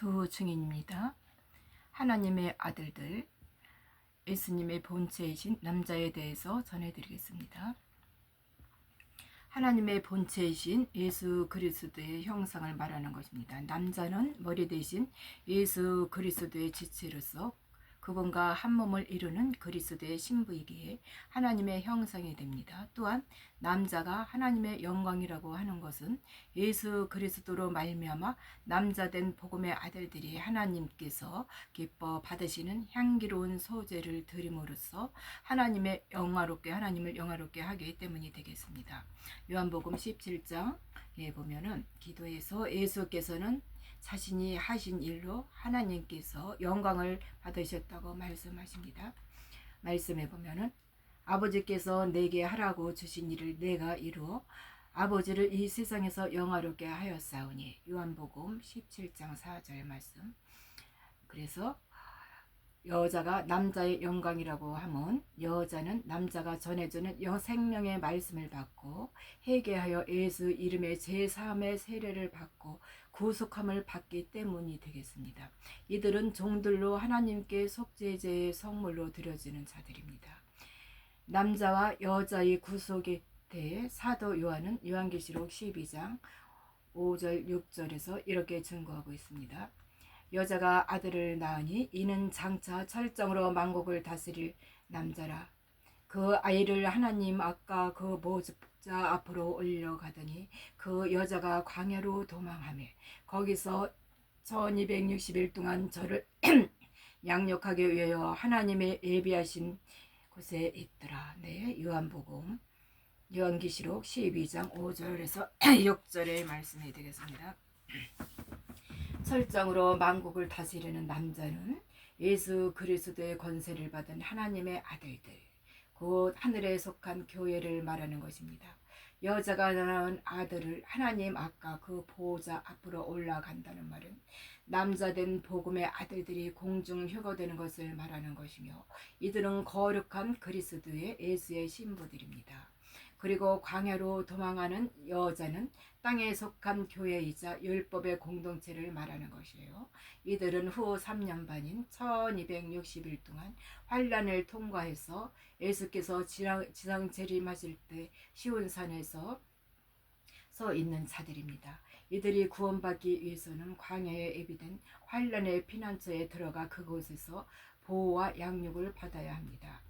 두 증인입니다. 하나님의 아들들, 예수님의 본체이신 남자에 대해서 전해드리겠습니다. 하나님의 본체이신 예수 그리스도의 형상을 말하는 것입니다. 남자는 머리 대신 예수 그리스도의 지체로서 그분과 한 몸을 이루는 그리스도의 신부이기에 하나님의 형상이 됩니다. 또한 남자가 하나님의 영광이라고 하는 것은 예수 그리스도로 말미암아 남자된 복음의 아들들이 하나님께서 기뻐 받으시는 향기로운 소재를 드림으로써 하나님을 영화롭게 하기 때문이 되겠습니다. 요한복음 17장에 보면은 기도에서 예수께서는 자신이 하신 일로 하나님께서 영광을 받으셨다고 말씀하십니다. 말씀해 보면은 아버지께서 내게 하라고 주신 일을 내가 이루어 아버지를 이 세상에서 영화롭게 하였사오니. 요한복음 17장 4절 말씀. 그래서 여자가 남자의 영광이라고 하면 여자는 남자가 전해주는 생명의 말씀을 받고 회개하여 예수 이름의 제3의 세례를 받고 구속함을 받기 때문이 되겠습니다. 이들은 종들로 하나님께 속죄제의 성물로 드려지는 자들입니다. 남자와 여자의 구속에 대해 사도 요한은 요한계시록 12장 5절 6절에서 이렇게 증거하고 있습니다. 여자가 아들을 낳으니 이는 장차 철정으로 만국을 다스릴 남자라. 그 아이를 하나님 아까 그 모자 앞으로 올려가더니 그 여자가 광야로 도망하며 거기서 1260일 동안 저를 양육하기 위하여 하나님의 예비하신 곳에 있더라. 네, 요한계시록 12장 5절에서 6절의 말씀이 되겠습니다. 철장으로 만국을 다스리는 남자는 예수 그리스도의 권세를 받은 하나님의 아들들, 곧 하늘에 속한 교회를 말하는 것입니다. 여자가 낳은 아들을 하나님 아까 그 보호자 앞으로 올라간다는 말은 남자된 복음의 아들들이 공중 휴거되는 것을 말하는 것이며, 이들은 거룩한 그리스도의 예수의 신부들입니다. 그리고 광야로 도망하는 여자는 땅에 속한 교회이자 율법의 공동체를 말하는 것이에요. 이들은 후 3년 반인 1260일 동안 환란을 통과해서 예수께서 지상 재림하실 때 시온산에서 서 있는 자들입니다. 이들이 구원받기 위해서는 광야에 예비된 환란의 피난처에 들어가 그곳에서 보호와 양육을 받아야 합니다.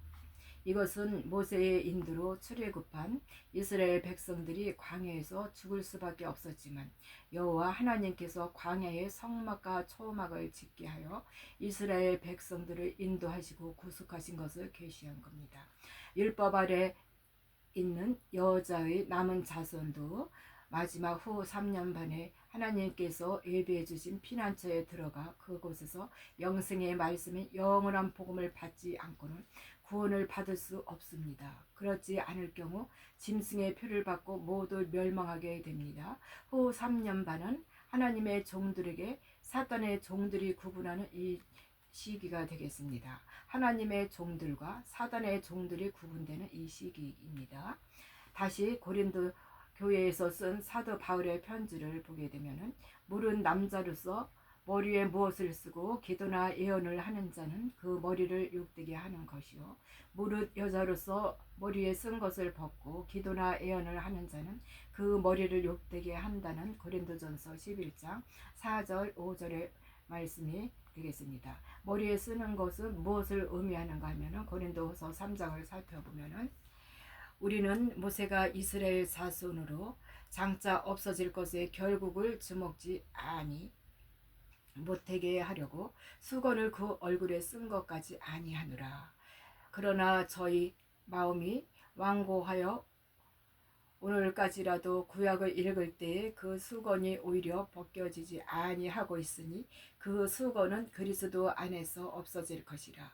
이것은 모세의 인도로 출애굽한 이스라엘 백성들이 광야에서 죽을 수밖에 없었지만 여호와 하나님께서 광야에 성막과 초막을 짓게 하여 이스라엘 백성들을 인도하시고 구속하신 것을 계시한 겁니다. 율법 아래 있는 여자의 남은 자손도 마지막 후 3년 반에 하나님께서 예비해 주신 피난처에 들어가 그곳에서 영생의 말씀인 영원한 복음을 받지 않고는 구원을 받을 수 없습니다. 그렇지 않을 경우 짐승의 표를 받고 모두 멸망하게 됩니다. 후 3년 반은 하나님의 종들에게 사탄의 종들이 구분하는 이 시기가 되겠습니다. 하나님의 종들과 사단의 종들이 구분되는 이 시기입니다. 다시 고린도 교회에서 쓴 사도 바울의 편지를 보게 되면은 물은 남자로서 머리에 무엇을 쓰고 기도나 예언을 하는 자는 그 머리를 욕되게 하는 것이요, 무릇 여자로서 머리에 쓴 것을 벗고 기도나 예언을 하는 자는 그 머리를 욕되게 한다는 고린도전서 11장 4절 5절의 말씀이 되겠습니다. 머리에 쓰는 것은 무엇을 의미하는가 하면은 고린도서 3장을 살펴보면은 우리는 모세가 이스라엘 자손으로 장차 없어질 것의 결국을 주먹지 못하게 하려고 수건을 그 얼굴에 쓴 것까지 아니하노라. 그러나 저희 마음이 완고하여 오늘까지라도 구약을 읽을 때에 그 수건이 오히려 벗겨지지 아니하고 있으니 그 수건은 그리스도 안에서 없어질 것이라.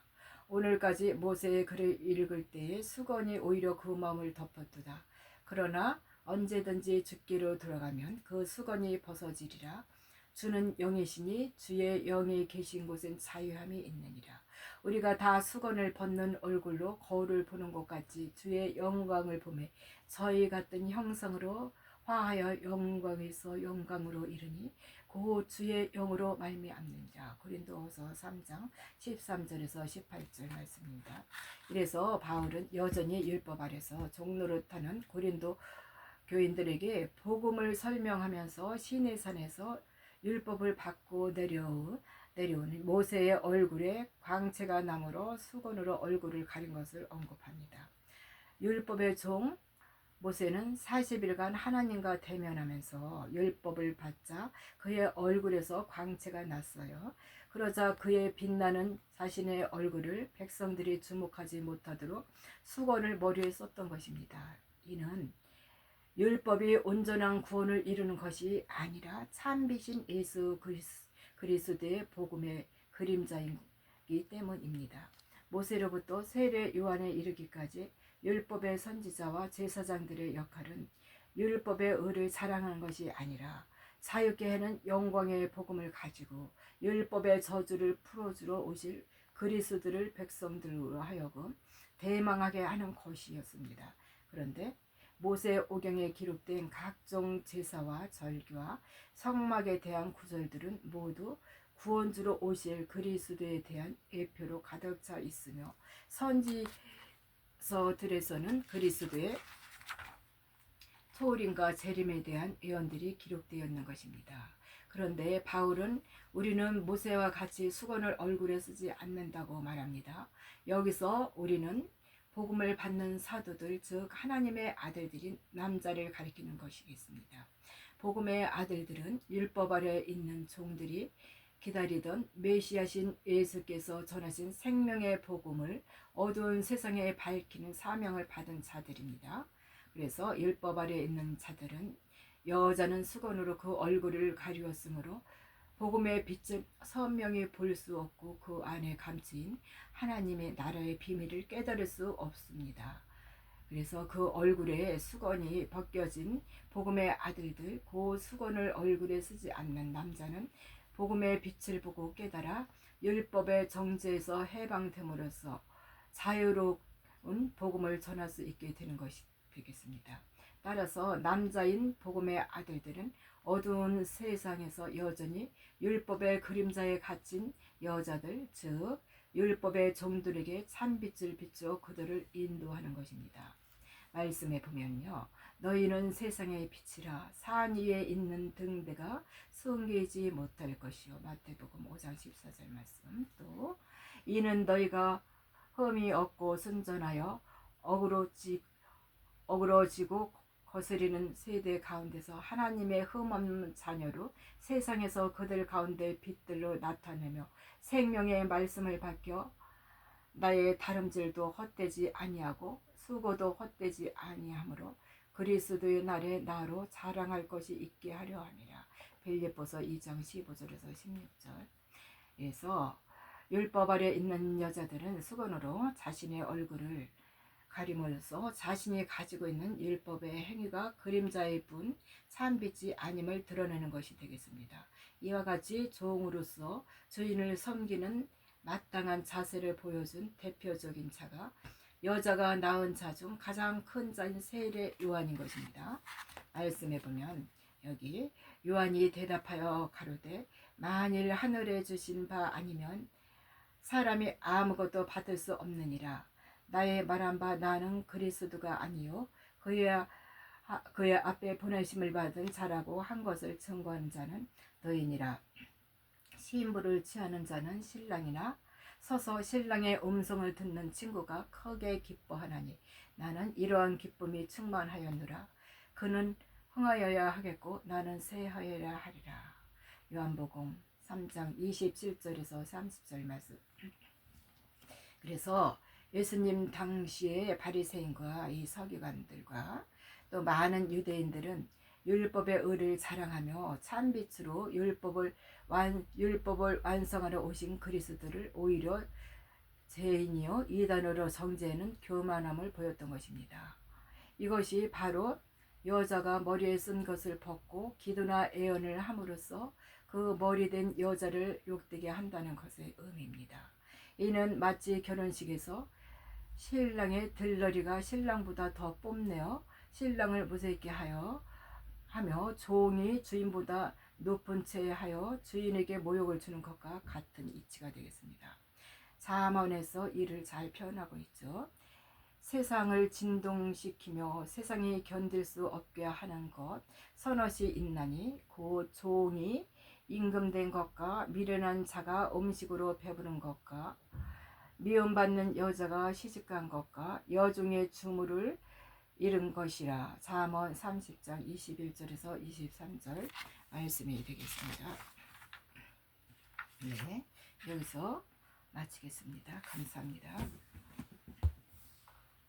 오늘까지 모세의 글을 읽을 때에 수건이 오히려 그 마음을 덮었도다. 그러나 언제든지 죽기로 들어가면 그 수건이 벗어지리라. 주는 영이시니 주의 영이 계신 곳엔 자유함이 있느니라. 우리가 다 수건을 벗는 얼굴로 거울을 보는 것 같이 주의 영광을 보매 저희 같은 형상으로 화하여 영광에서 영광으로 이르니 그 주의 영으로 말미암는 자. 고린도후서 3장 13절에서 18절 말씀입니다. 이래서 바울은 여전히 율법 아래서 종노릇하는 고린도 교인들에게 복음을 설명하면서 시내산에서 율법을 받고 내려오는 모세의 얼굴에 광채가 나므로 수건으로 얼굴을 가린 것을 언급합니다. 율법의 종 모세는 40일간 하나님과 대면하면서 율법을 받자 그의 얼굴에서 광채가 났어요. 그러자 그의 빛나는 자신의 얼굴을 백성들이 주목하지 못하도록 수건을 머리에 썼던 것입니다. 이는 율법이 온전한 구원을 이루는 것이 아니라 참비신 예수 그리스도의 복음의 그림자이기 때문입니다. 모세로부터 세례 요한에 이르기까지 율법의 선지자와 제사장들의 역할은 율법의 의를 자랑하는 것이 아니라 자유케 하는 영광의 복음을 가지고 율법의 저주를 풀어주러 오실 그리스도를 백성들로 하여금 대망하게 하는 것이었습니다. 그런데 모세 오경에 기록된 각종 제사와 절기와 성막에 대한 구절들은 모두 구원주로 오실 그리스도에 대한 예표로 가득 차 있으며 선지서들에서는 그리스도의 소림과 재림에 대한 예언들이 기록되어 있는 것입니다. 그런데 바울은 우리는 모세와 같이 수건을 얼굴에 쓰지 않는다고 말합니다. 여기서 우리는 복음을 받는 사도들, 즉 하나님의 아들들인 남자를 가리키는 것이겠습니다. 복음의 아들들은 율법 아래 있는 종들이 기다리던 메시아신 예수께서 전하신 생명의 복음을 어두운 세상에 밝히는 사명을 받은 자들입니다. 그래서 율법 아래 있는 자들은 여자는 수건으로 그 얼굴을 가리웠으므로 복음의 빛을 선명히 볼 수 없고 그 안에 감추인 하나님의 나라의 비밀을 깨달을 수 없습니다. 그래서 그 얼굴에 수건이 벗겨진 복음의 아들들, 그 수건을 얼굴에 쓰지 않는 남자는 복음의 빛을 보고 깨달아 율법의 정죄에서 해방됨으로써 자유로운 복음을 전할 수 있게 되는 것이 되겠습니다. 따라서 남자인 복음의 아들들은 어두운 세상에서 여전히 율법의 그림자에 갇힌 여자들, 즉 율법의 종들에게 참빛을 비추어 그들을 인도하는 것입니다. 말씀에 보면요, 너희는 세상의 빛이라 산 위에 있는 등대가 숨기지 못할 것이요. 마태복음 5장 14절 말씀. 또 이는 너희가 흠이 없고 순전하여 어그러지고 거스리는 세대 가운데서 하나님의 흠없는 자녀로 세상에서 그들 가운데 빛들로 나타내며 생명의 말씀을 밝혀 나의 다름질도 헛되지 아니하고 수고도 헛되지 아니하므로 그리스도의 날에 나로 자랑할 것이 있게 하려 함이라. 빌립보서 2장 15절에서 16절. 그래서 율법 아래 있는 여자들은 수건으로 자신의 얼굴을 가림으로써 자신이 가지고 있는 율법의 행위가 그림자일 뿐 참빛이 아님을 드러내는 것이 되겠습니다. 이와 같이 종으로서 주인을 섬기는 마땅한 자세를 보여준 대표적인 자가 여자가 낳은 자 중 가장 큰 자인 세례 요한인 것입니다. 말씀해 보면 여기 요한이 대답하여 가로되 만일 하늘에 주신 바 아니면 사람이 아무것도 받을 수 없느니라. 나의 말한 바 나는 그리스도가 아니요 그의 앞에 보내심을 받은 자라고 한 것을 증거하는 자는 너희니라. 시인부를 취하는 자는 신랑이나 서서 신랑의 음성을 듣는 친구가 크게 기뻐하나니 나는 이러한 기쁨이 충만하였노라. 그는 흥하여야 하겠고 나는 쇠하여야 하리라. 요한복음 3장 27절에서 30절 말씀. 그래서 예수님 당시에 바리새인과 이 서기관들과 또 많은 유대인들은 율법의 의를 자랑하며 참빛으로 율법을 완성하러 오신 그리스도를 오히려 죄인이요 이단으로 정죄하는 교만함을 보였던 것입니다. 이것이 바로 여자가 머리에 쓴 것을 벗고 기도나 애언을 함으로써 그 머리된 여자를 욕되게 한다는 것의 의미입니다. 이는 마치 결혼식에서 신랑의 들러리가 신랑보다 더 뽐내어 신랑을 무색게 하여 하며 종이 주인보다 높은 채 하여 주인에게 모욕을 주는 것과 같은 이치가 되겠습니다. 잠언에서 이를 잘 표현하고 있죠. 세상을 진동시키며 세상이 견딜 수 없게 하는 것 서너시 있나니 곧 종이 임금된 것과 미련한 자가 음식으로 배부른 것과 미움받는 여자가 시집간 것과 여종의 주물을 잃은 것이라. 잠언 30장 21절에서 23절 말씀이 되겠습니다. 네, 여기서 마치겠습니다. 감사합니다.